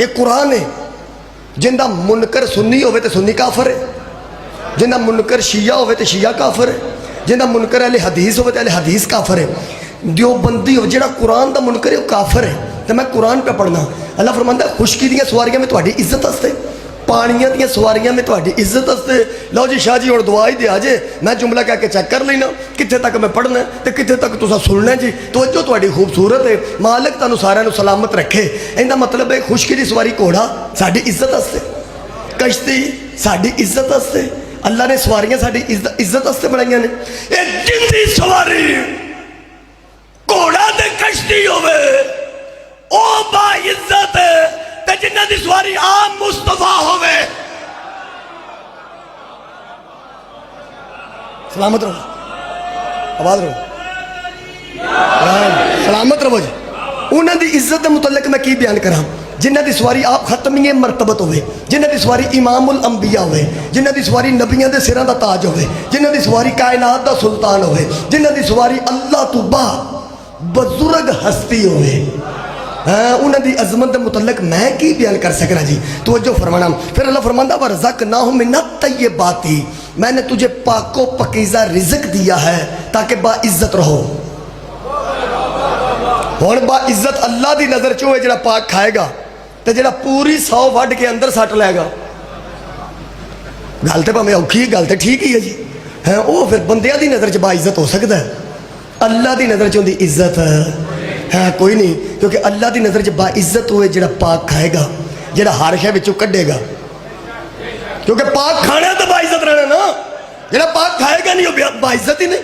ये कुरान है। जिंदा मुनकर सुन्नी होवे तो सुन्नी काफर है, जिंदा मुनकर शिया होवे तो शिया काफर है, जिंदा मुनकर अहले हदीस होवे तो अहले हदीस काफर है। देवबंदी हो जिहड़ा कुरान दा मुनकर है काफर है। तो मैं कुरान पे पढ़ना, अल्लाह फरमांदा खुशकी दी सवारियां में तुहाडी इज्जत वास्ते, पानियां दी सवारियां में तुहाडी इज्जत वास्ते। लो जी शाह जी हुण दुआ ही दे जे, मैं जुमला कह के चेक कर लेना कित्थे तक मैं पढ़ना तो कित्थे तक तुसां सुनना जी। तवज्जो तुहाडी खूबसूरत है, मालिक तुहानू सारिआं नू सलामत रखे। इहदा मतलब है खुशकी दी सवारी घोड़ा साडी इज्जत वास्ते, कश्ती साडी इज्जत वास्ते। अल्लाह ने सवारियां साडी इज्जत वास्ते बनाईयां ने। ये जिंदी सवारी घोड़ा ते कश्ती होवे ओ बा इज्जत है, ते जिन्हां दी सवारी आम मुस्तफा होवे सलामत रहो, आवाज रहो, सलामत रहो जी। उन्हां दी इज्जत के मुतल्लिक मैं की बयान करा। जिन्हां दी सवारी आप खत्मीए मरतबत होवे, जिन्हां दी सवारी इमामुल अंबिया होवे, जिन्हां दी सवारी नबियां दे सिरां दा ताज होवे, जिन्हां दी सवारी कायनात दा सुल्तान होवे, जिन्हां दी सवारी अल्लाह तो बा बुजुर्ग हस्ती होवे, हाँ उन्हां दी अजमत के मुतल्लिक मैं की बयान कर सकना जी। तवज्जो फरमाना। फिर अल्लाह फरमांदा वरज़क़नाहुम मिनत तय्यबाती, मैंने तुझे पाको पकीज़ा रिज़्क़ दिया है ताकि बाइज्जत रहो। हुण बाइज्जत अल्लाह दी नज़र च होए जिहड़ा पाक खाएगा ते जिहड़ा पूरी 100 वढ के अंदर सट लेगा। गल तो भावें औखी है, गल तो ठीक ही है जी। हैं वो फिर बंदियां दी नज़र च बाइज्जत हो सकता है, अल्लाह दी नज़र च उहदी इज्जत है कोई नहीं। क्योंकि अल्लाह की नज़र च बाइज्जत हुए जिहड़ा पाक खाएगा, जिहड़ा हर शय विचों कढेगा। क्योंकि पाक खाने तो बाइज्जत रहना ना, जिहड़ा पाक खाएगा नहीं वो बाइज्जत ही नहीं।